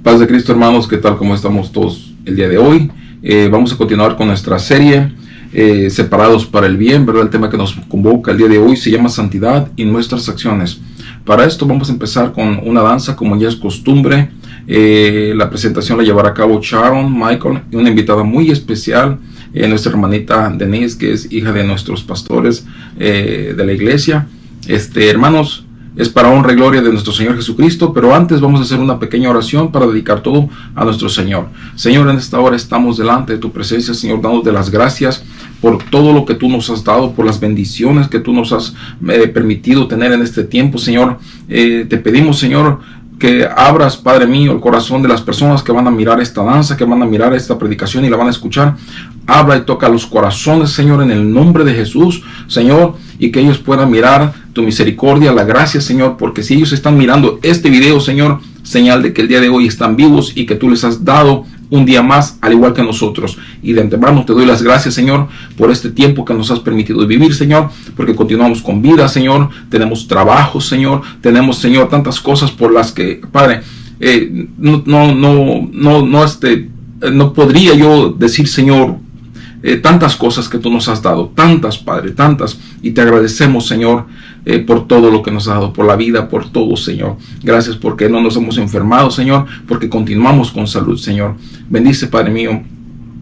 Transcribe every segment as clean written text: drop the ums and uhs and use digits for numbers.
Paz de Cristo, hermanos, ¿qué tal? ¿Cómo estamos todos el día de hoy? Vamos a continuar con nuestra serie Separados para el Bien, ¿verdad? El tema que nos convoca el día de hoy se llama Santidad y nuestras acciones. Para esto vamos a empezar con una danza, como ya es costumbre. La presentación la llevará a cabo Sharon, Michael y una invitada muy especial, nuestra hermanita Denise, que es hija de nuestros pastores de la iglesia. Hermanos, es para honra y gloria de nuestro Señor Jesucristo, pero antes vamos a hacer una pequeña oración para dedicar todo a nuestro Señor. Señor, en esta hora estamos delante de tu presencia, Señor, dándote las gracias por todo lo que tú nos has dado, por las bendiciones que tú nos has permitido tener en este tiempo, Señor. Te pedimos, Señor, que abras, Padre mío, el corazón de las personas que van a mirar esta danza, que van a mirar esta predicación y la van a escuchar. Habla y toca los corazones, Señor, en el nombre de Jesús, Señor, y que ellos puedan mirar tu misericordia, la gracia, Señor, porque si ellos están mirando este video, Señor, señal de que el día de hoy están vivos y que tú les has dado un día más, al igual que nosotros. Y de antemano te doy las gracias, Señor, por este tiempo que nos has permitido vivir, Señor, porque continuamos con vida, Señor, tenemos trabajo, Señor, tenemos, Señor, tantas cosas por las que, Padre, no podría yo decir, Señor, tantas cosas que tú nos has dado, tantas, Padre, tantas, y te agradecemos, Señor, por todo lo que nos has dado, por la vida, por todo, Señor. Gracias porque no nos hemos enfermado, Señor, porque continuamos con salud, Señor. Bendice, Padre mío,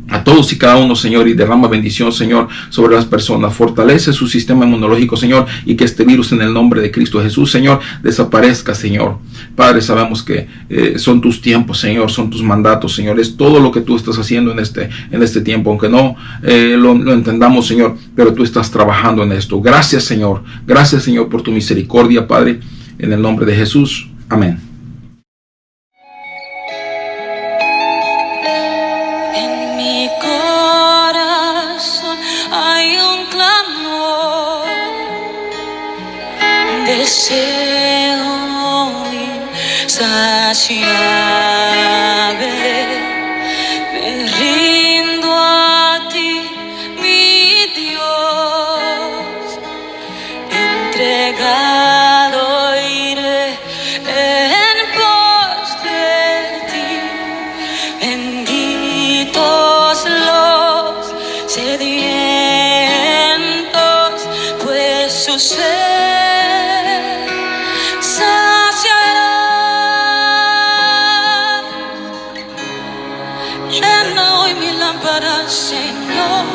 a todos y cada uno, Señor, y derrama bendición, Señor, sobre las personas. Fortalece su sistema inmunológico, Señor, y que este virus en el nombre de Cristo Jesús, Señor, desaparezca, Señor. Padre, sabemos que son tus tiempos, Señor, son tus mandatos, Señor. Es todo lo que tú estás haciendo en este tiempo, aunque no lo entendamos, Señor, pero tú estás trabajando en esto. Gracias, Señor. Gracias, Señor, por tu misericordia, Padre, en el nombre de Jesús. Amén. Deseo insaciable, me rindo a ti, mi Dios, entregado iré en pos de ti. Benditos los sedientos, pues su sed Señor,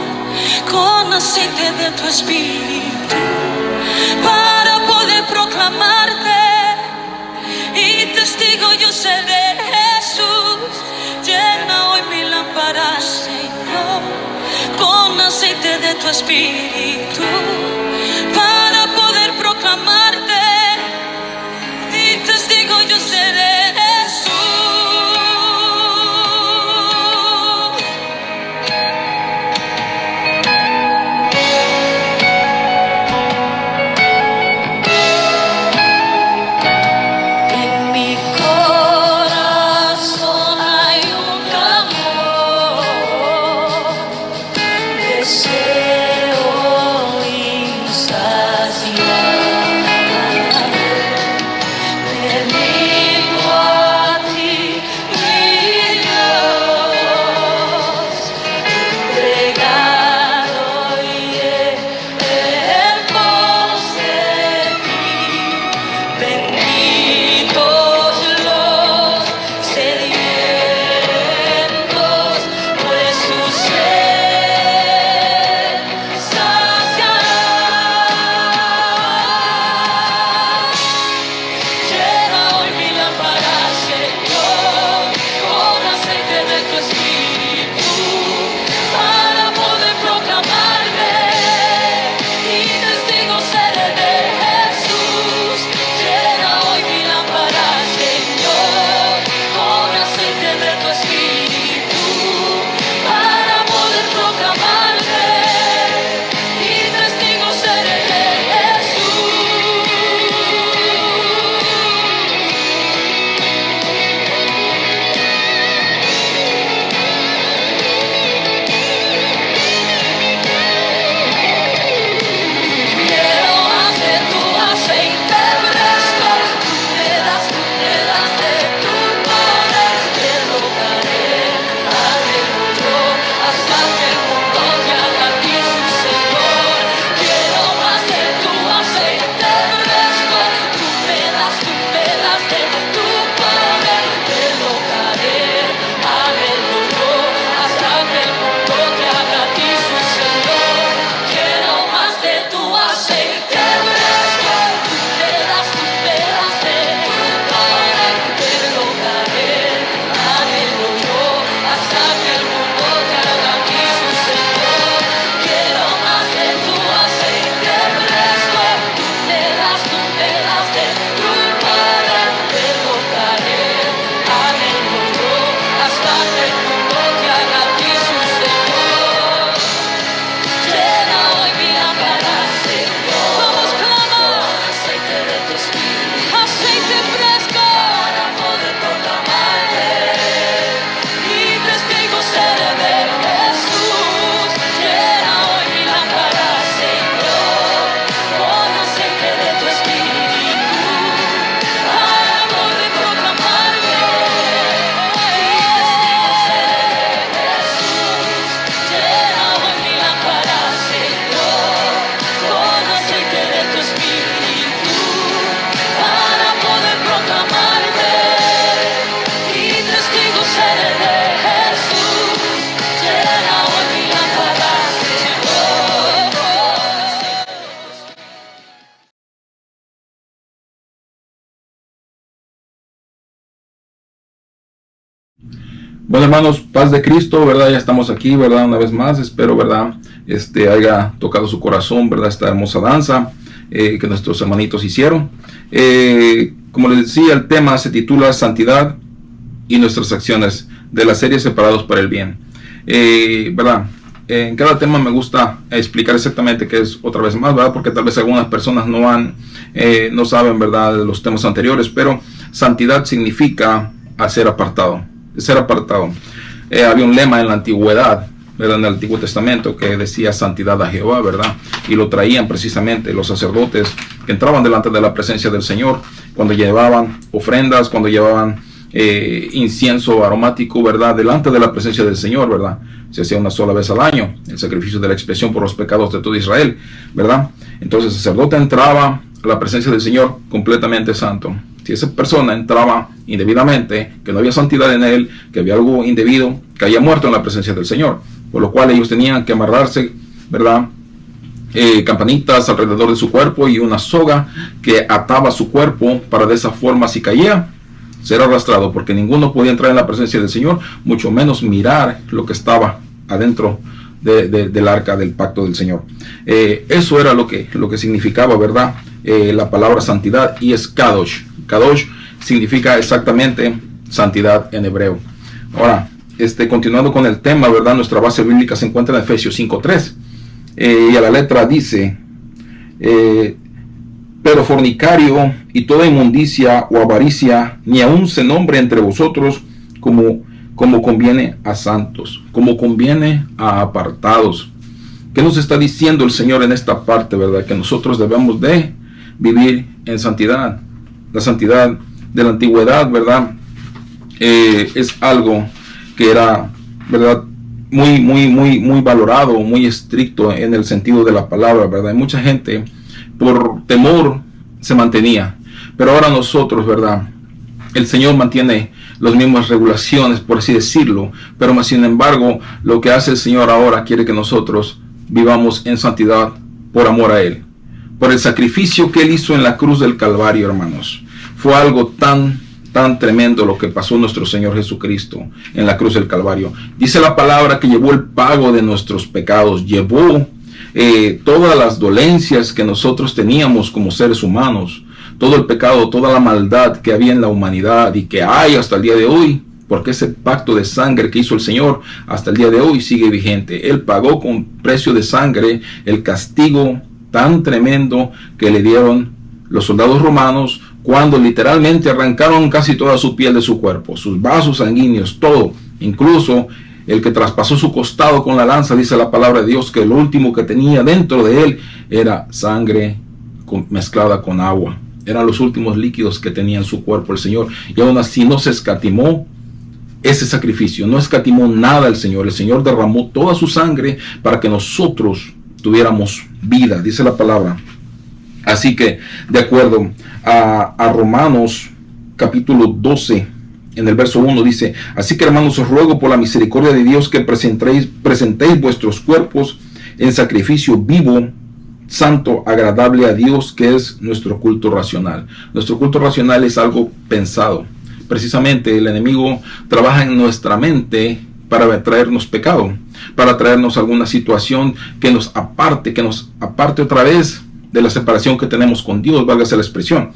con aceite de tu espíritu, para poder proclamarte y testigo yo seré. Jesús, llena hoy mi lámpara, Señor, con aceite de tu espíritu, para poder proclamarte y testigo yo seré. Deseo Bueno, hermanos, paz de Cristo, ¿verdad? Ya estamos aquí, ¿verdad? Una vez más, espero, ¿verdad? Haya tocado su corazón, ¿verdad? Esta hermosa danza que nuestros hermanitos hicieron. Como les decía, el tema se titula Santidad y nuestras acciones, de la serie Separados para el Bien. ¿Verdad? En cada tema me gusta explicar exactamente qué es otra vez más, ¿verdad? Porque tal vez algunas personas no saben, ¿verdad?, de los temas anteriores, pero santidad significa ser apartado. Ser apartado. Había un lema en la antigüedad, ¿verdad?, en el Antiguo Testamento, que decía santidad a Jehová, ¿verdad? Y lo traían precisamente los sacerdotes que entraban delante de la presencia del Señor cuando llevaban ofrendas, cuando llevaban incienso aromático, ¿verdad?, delante de la presencia del Señor, ¿verdad? Se hacía una sola vez al año, el sacrificio de la expiación por los pecados de todo Israel, ¿verdad? Entonces el sacerdote entraba a la presencia del Señor completamente santo. Si esa persona entraba indebidamente, que no había santidad en él, que había algo indebido, caía muerto en la presencia del Señor, por lo cual ellos tenían que amarrarse, ¿verdad?, campanitas alrededor de su cuerpo y una soga que ataba su cuerpo para de esa forma, si caía, ser arrastrado, porque ninguno podía entrar en la presencia del Señor, mucho menos mirar lo que estaba adentro del arca del pacto del Señor. Eso era lo que significaba, ¿verdad?, la palabra santidad, y es Kadosh. Kadosh significa exactamente santidad en hebreo. Ahora, continuando con el tema, ¿verdad?, nuestra base bíblica se encuentra en Efesios 5:3, y a la letra dice: pero fornicario y toda inmundicia o avaricia ni aun se nombre entre vosotros como conviene a santos, como conviene a apartados. ¿Qué nos está diciendo el Señor en esta parte, verdad? Que nosotros debemos de vivir en santidad. La santidad de la antigüedad, ¿verdad?, es algo que era, ¿verdad?, muy valorado, muy estricto en el sentido de la palabra, ¿verdad? Y mucha gente por temor se mantenía, pero ahora nosotros, ¿verdad?, el Señor mantiene las mismas regulaciones, por así decirlo, pero más sin embargo, lo que hace el Señor ahora quiere que nosotros vivamos en santidad por amor a Él, por el sacrificio que Él hizo en la cruz del Calvario, hermanos. Fue algo tan tremendo lo que pasó nuestro Señor Jesucristo en la cruz del Calvario. Dice la palabra que llevó el pago de nuestros pecados, llevó todas las dolencias que nosotros teníamos como seres humanos, todo el pecado, toda la maldad que había en la humanidad y que hay hasta el día de hoy, porque ese pacto de sangre que hizo el Señor hasta el día de hoy sigue vigente. Él pagó con precio de sangre el castigo tan tremendo que le dieron los soldados romanos cuando literalmente arrancaron casi toda su piel de su cuerpo, sus vasos sanguíneos, todo, incluso el que traspasó su costado con la lanza. Dice la palabra de Dios que lo último que tenía dentro de él era sangre mezclada con agua. Eran los últimos líquidos que tenía en su cuerpo el Señor, y aún así no se escatimó ese sacrificio, no escatimó nada el Señor. El Señor derramó toda su sangre para que nosotros tuviéramos vida, dice la palabra. Así que, de acuerdo a Romanos capítulo 12, en el verso 1 dice: así que, hermanos, os ruego por la misericordia de Dios que presentéis vuestros cuerpos en sacrificio vivo, santo, agradable a Dios, que es nuestro culto racional. Nuestro culto racional es algo pensado. Precisamente el enemigo trabaja en nuestra mente para traernos pecado, para traernos alguna situación que nos aparte otra vez de la separación que tenemos con Dios, válgase la expresión.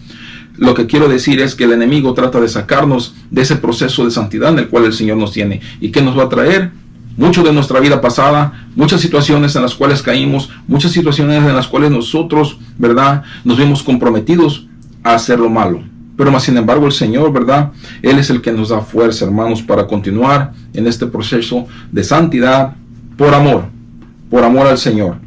Lo que quiero decir es que el enemigo trata de sacarnos de ese proceso de santidad en el cual el Señor nos tiene. ¿Y qué nos va a traer? Mucho de nuestra vida pasada, muchas situaciones en las cuales caímos, muchas situaciones en las cuales nosotros, ¿verdad?, nos vimos comprometidos a hacer lo malo. Pero más sin embargo el Señor, ¿verdad?, Él es el que nos da fuerza, hermanos, para continuar en este proceso de santidad por amor al Señor,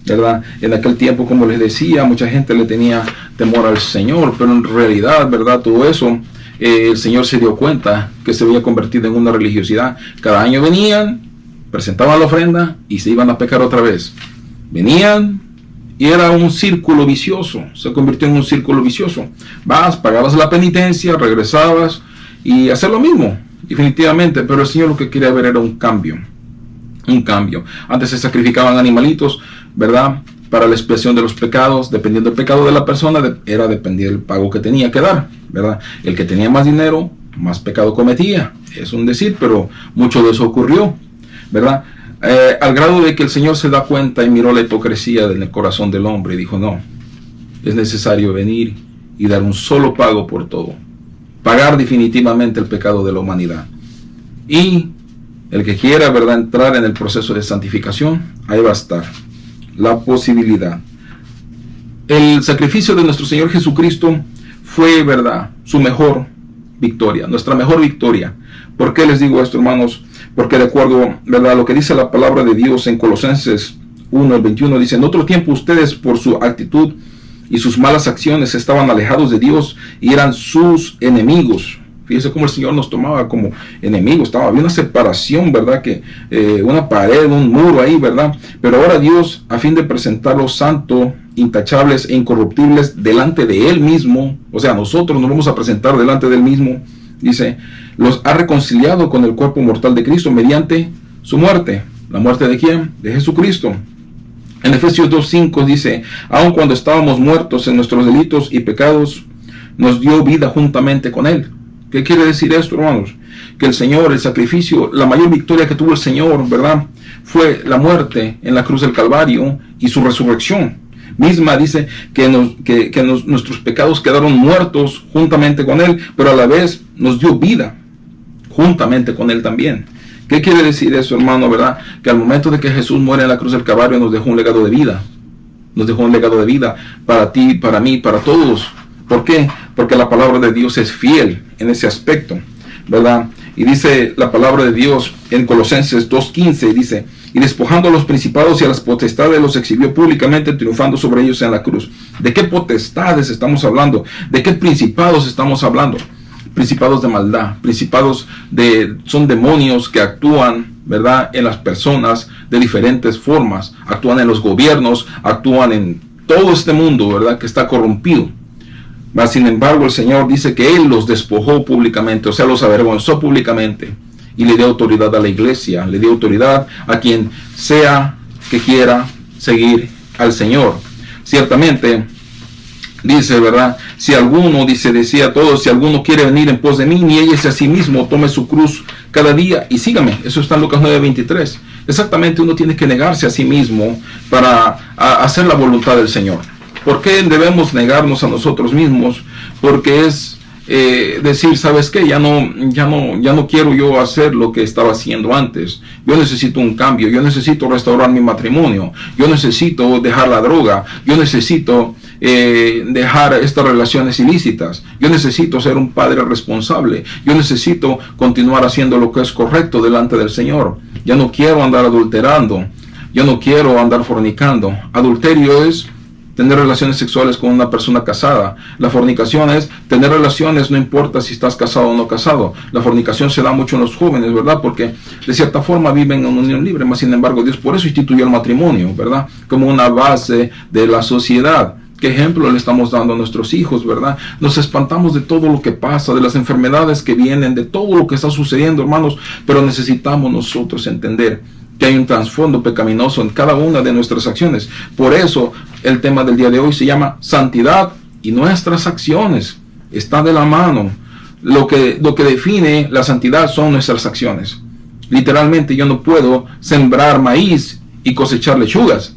¿verdad? En aquel tiempo, como les decía, mucha gente le tenía temor al Señor, pero en realidad, ¿verdad?, todo eso, el Señor se dio cuenta que se había convertido en una religiosidad. Cada año venían, presentaban la ofrenda y se iban a pecar otra vez. Venían y era un círculo vicioso, se convirtió en un círculo vicioso. Vas, pagabas la penitencia, regresabas y hacer lo mismo, definitivamente. Pero el Señor lo que quería ver era un cambio. Antes se sacrificaban animalitos, ¿verdad?, para la expiación de los pecados. Dependiendo del pecado de la persona, dependía del pago que tenía que dar, ¿verdad? El que tenía más dinero más pecado cometía. Es un decir, pero mucho de eso ocurrió, ¿verdad? Al grado de que el Señor se da cuenta y miró la hipocresía en el corazón del hombre y dijo, no, es necesario venir y dar un solo pago por todo, pagar definitivamente el pecado de la humanidad. Y el que quiera, ¿verdad?, entrar en el proceso de santificación, ahí va a estar la posibilidad. El sacrificio de nuestro Señor Jesucristo fue, ¿verdad?, su mejor victoria, nuestra mejor victoria. ¿Por qué les digo esto, hermanos? Porque de acuerdo, ¿verdad?, a lo que dice la palabra de Dios en Colosenses 1:21, dice, en otro tiempo ustedes por su actitud y sus malas acciones estaban alejados de Dios y eran sus enemigos. Fíjese cómo el Señor nos tomaba como enemigos. Había una separación, ¿verdad? Una pared, un muro ahí, ¿verdad? Pero ahora Dios, a fin de presentarlos santos, intachables e incorruptibles delante de Él mismo, o sea, nosotros nos vamos a presentar delante de Él mismo, dice, los ha reconciliado con el cuerpo mortal de Cristo mediante su muerte. ¿La muerte de quién? De Jesucristo. En Efesios 2:5 dice, aun cuando estábamos muertos en nuestros delitos y pecados, nos dio vida juntamente con Él. ¿Qué quiere decir esto, hermanos? Que el Señor, el sacrificio, la mayor victoria que tuvo el Señor, ¿verdad?, fue la muerte en la cruz del Calvario y su resurrección. Misma dice que nuestros pecados quedaron muertos juntamente con Él, pero a la vez nos dio vida juntamente con Él también. ¿Qué quiere decir eso, hermano, verdad? Que al momento de que Jesús muere en la cruz del Calvario nos dejó un legado de vida. Nos dejó un legado de vida para ti, para mí, para todos. ¿Por qué? Porque la palabra de Dios es fiel en ese aspecto, ¿verdad? Y dice la palabra de Dios en Colosenses 2:15, dice, y despojando a los principados y a las potestades los exhibió públicamente, triunfando sobre ellos en la cruz. ¿De qué potestades estamos hablando? ¿De qué principados estamos hablando? Principados de maldad, son demonios que actúan, ¿verdad?, en las personas de diferentes formas, actúan en los gobiernos, actúan en todo este mundo, ¿verdad?, que está corrompido. Mas sin embargo el Señor dice que Él los despojó públicamente, o sea, los avergonzó públicamente y le dio autoridad a la iglesia, le dio autoridad a quien sea que quiera seguir al Señor. Ciertamente dice, ¿verdad?, si alguno, decía a todos, si alguno quiere venir en pos de mí, niéguese a sí mismo, tome su cruz cada día y sígame. Eso está en Lucas 9:23. Exactamente, uno tiene que negarse a sí mismo para hacer la voluntad del Señor. ¿Por qué debemos negarnos a nosotros mismos? Porque es decir, ¿sabes qué? Ya no quiero yo hacer lo que estaba haciendo antes. Yo necesito un cambio, yo necesito restaurar mi matrimonio, yo necesito dejar la droga, yo necesito dejar estas relaciones ilícitas, yo necesito ser un padre responsable, yo necesito continuar haciendo lo que es correcto delante del Señor. Ya no quiero andar adulterando, yo no quiero andar fornicando. Adulterio es tener relaciones sexuales con una persona casada. La fornicación es tener relaciones, no importa si estás casado o no casado. La fornicación se da mucho en los jóvenes, ¿verdad? Porque de cierta forma viven en una unión libre, mas sin embargo Dios por eso instituyó el matrimonio, ¿verdad?, como una base de la sociedad. ¿Qué ejemplo le estamos dando a nuestros hijos, verdad? Nos espantamos de todo lo que pasa, de las enfermedades que vienen, de todo lo que está sucediendo, hermanos, pero necesitamos nosotros entender que hay un trasfondo pecaminoso en cada una de nuestras acciones. Por eso el tema del día de hoy se llama santidad y nuestras acciones. Está de la mano. Lo que define la santidad son nuestras acciones. Literalmente yo no puedo sembrar maíz y cosechar lechugas.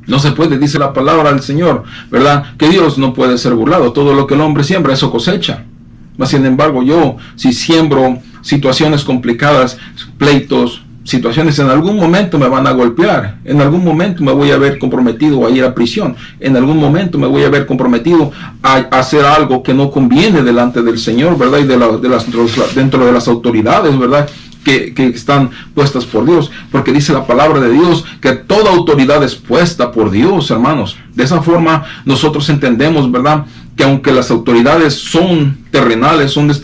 No se puede, dice la palabra del Señor, ¿verdad?, que Dios no puede ser burlado. Todo lo que el hombre siembra, eso cosecha. Mas sin embargo yo, si siembro situaciones complicadas, pleitos, situaciones, en algún momento me van a golpear, en algún momento me voy a ver comprometido a ir a prisión, en algún momento me voy a ver comprometido a hacer algo que no conviene delante del Señor, ¿verdad?, y dentro de las autoridades, ¿verdad?, que están puestas por Dios, porque dice la palabra de Dios que toda autoridad es puesta por Dios, hermanos. De esa forma nosotros entendemos, ¿verdad?, que aunque las autoridades son terrenales, son de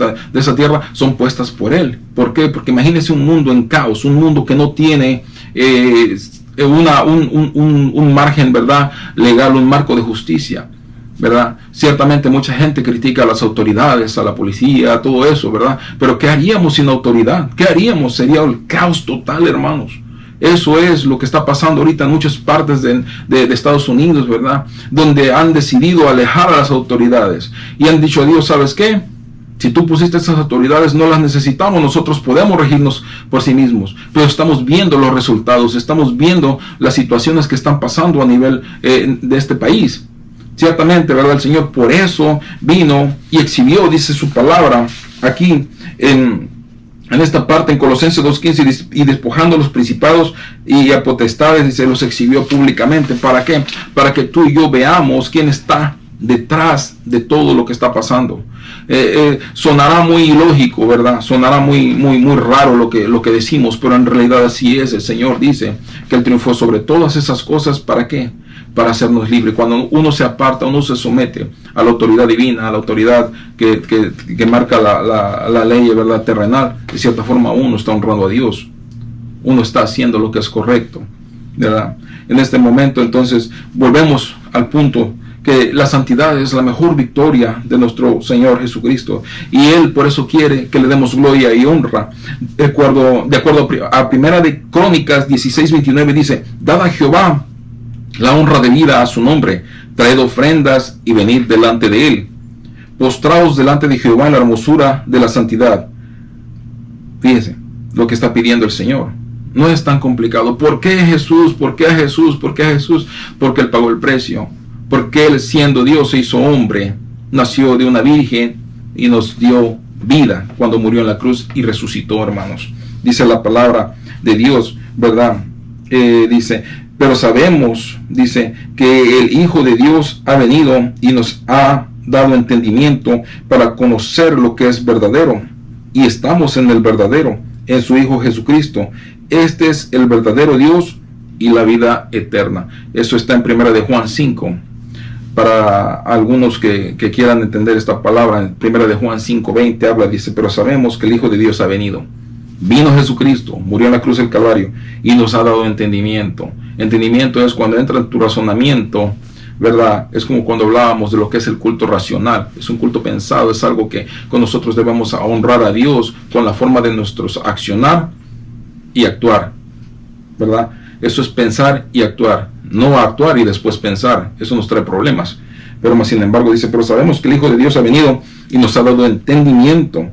esta tierra, son puestas por Él. ¿Por qué? Porque imagínense un mundo en caos, un mundo que no tiene un margen, ¿verdad?, legal, un marco de justicia, ¿verdad? Ciertamente mucha gente critica a las autoridades, a la policía, a todo eso, ¿verdad? Pero ¿qué haríamos sin autoridad? ¿Qué haríamos? Sería el caos total, hermanos. Eso es lo que está pasando ahorita en muchas partes de Estados Unidos, ¿verdad?, donde han decidido alejar a las autoridades y han dicho a Dios, ¿sabes qué? Si tú pusiste esas autoridades, no las necesitamos, nosotros podemos regirnos por sí mismos, pero estamos viendo los resultados, estamos viendo las situaciones que están pasando a nivel de este país. Ciertamente, ¿verdad? El Señor por eso vino y exhibió, dice su palabra, aquí en esta parte, en Colosenses 2:15, y despojando a los principados y a potestades, dice, los exhibió públicamente. ¿Para qué? Para que tú y yo veamos quién está detrás de todo lo que está pasando. Sonará muy ilógico, ¿verdad? Sonará muy raro lo que decimos, pero en realidad así es. El Señor dice que Él triunfó sobre todas esas cosas. ¿Para qué? Para hacernos libres. Cuando uno se aparta, uno se somete a la autoridad divina, a la autoridad que marca la ley, ¿verdad?, terrenal, de cierta forma uno está honrando a Dios. Uno está haciendo lo que es correcto, ¿verdad? En este momento, entonces, volvemos al punto que la santidad es la mejor victoria de nuestro Señor Jesucristo, y Él por eso quiere que le demos gloria y honra. De acuerdo a Primera de Crónicas 16:29 dice: dad a Jehová la honra debida a su nombre, traed ofrendas y venid delante de Él, postraos delante de Jehová en la hermosura de la santidad. Fíjense lo que está pidiendo el Señor. No es tan complicado. ¿Por qué Jesús? ¿Por qué a Jesús? ¿Por qué a Jesús? Porque Él pagó el precio. Porque Él, siendo Dios, se hizo hombre, nació de una virgen y nos dio vida cuando murió en la cruz y resucitó, hermanos. Dice la palabra de Dios, ¿verdad? Dice, pero sabemos, dice, que el Hijo de Dios ha venido y nos ha dado entendimiento para conocer lo que es verdadero. Y estamos en el verdadero, en su Hijo Jesucristo. Este es el verdadero Dios y la vida eterna. Eso está en 1 de Juan 5. Para algunos que quieran entender esta palabra, en 1 de Juan 5:20 habla, dice, pero sabemos que el Hijo de Dios ha venido. Vino Jesucristo, murió en la cruz del Calvario y nos ha dado entendimiento. Entendimiento es cuando entra en tu razonamiento, ¿verdad? Es como cuando hablábamos de lo que es el culto racional. Es un culto pensado, es algo que con nosotros debemos honrar a Dios con la forma de nuestros accionar y actuar, ¿verdad? Eso es pensar y actuar, no actuar y después pensar. Eso nos trae problemas. Pero más sin embargo dice, pero sabemos que el Hijo de Dios ha venido y nos ha dado entendimiento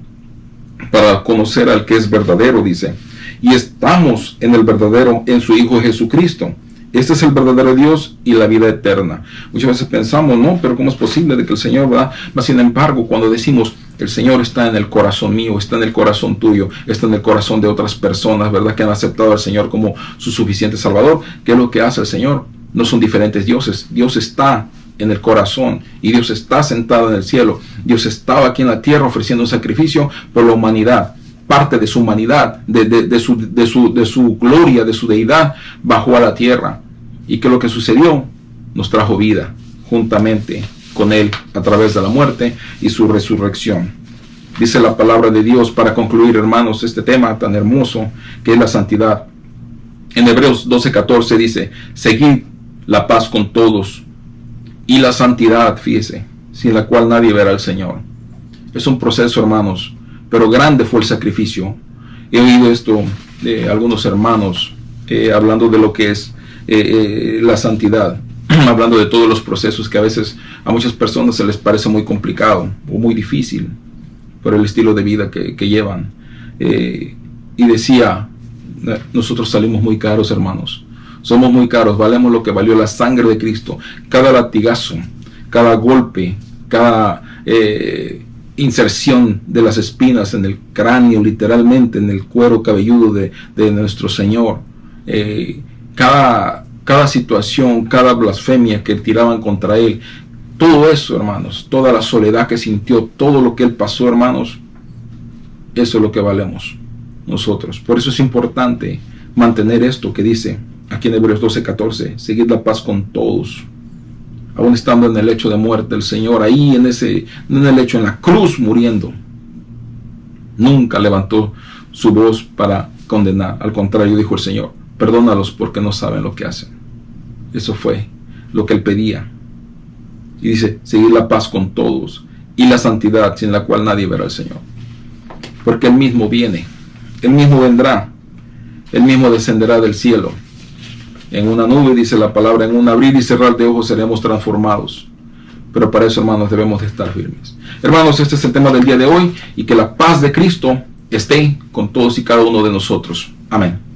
para conocer al que es verdadero, dice. Y estamos en el verdadero, en su Hijo Jesucristo. Este es el verdadero Dios y la vida eterna. Muchas veces pensamos, no, pero ¿cómo es posible de que el Señor va? Mas sin embargo, cuando decimos, el Señor está en el corazón mío, está en el corazón tuyo, está en el corazón de otras personas, ¿verdad?, que han aceptado al Señor como su suficiente Salvador. ¿Qué es lo que hace el Señor? No son diferentes dioses. Dios está en el corazón y Dios está sentado en el cielo. Dios estaba aquí en la tierra ofreciendo un sacrificio por la humanidad. Parte de su humanidad, de su gloria, de su deidad, bajó a la tierra. ¿Y qué es lo que sucedió? Nos trajo vida juntamente con Él a través de la muerte y su resurrección. Dice la palabra de Dios, para concluir, hermanos, este tema tan hermoso que es la santidad. En Hebreos 12:14 dice, seguid la paz con todos y la santidad, fíjese, sin la cual nadie verá al Señor. Es un proceso, hermanos, pero grande fue el sacrificio. He oído esto de algunos hermanos hablando de lo que es la santidad, hablando de todos los procesos que a veces a muchas personas se les parece muy complicado o muy difícil por el estilo de vida que llevan. Y decía, nosotros salimos muy caros, hermanos. Somos muy caros, valemos lo que valió la sangre de Cristo. Cada latigazo, cada golpe, cada inserción de las espinas en el cráneo, literalmente en el cuero cabelludo de nuestro Señor, cada situación, cada blasfemia que tiraban contra Él, todo eso, hermanos, toda la soledad que sintió, todo lo que Él pasó, hermanos, eso es lo que valemos nosotros. Por eso es importante mantener esto que dice aquí en Hebreos 12:14, seguid la paz con todos. Aún estando en el lecho de muerte, el Señor ahí en el lecho, en la cruz, muriendo, nunca levantó su voz para condenar. Al contrario, dijo el Señor, perdónalos porque no saben lo que hacen. Eso fue lo que Él pedía. Y dice, seguid la paz con todos y la santidad, sin la cual nadie verá al Señor. Porque Él mismo viene, Él mismo vendrá, Él mismo descenderá del cielo. En una nube, dice la palabra, en un abrir y cerrar de ojos seremos transformados. pero para eso, hermanos, debemos de estar firmes. Hermanos, este es el tema del día de hoy, y que la paz de Cristo esté con todos y cada uno de nosotros. Amén.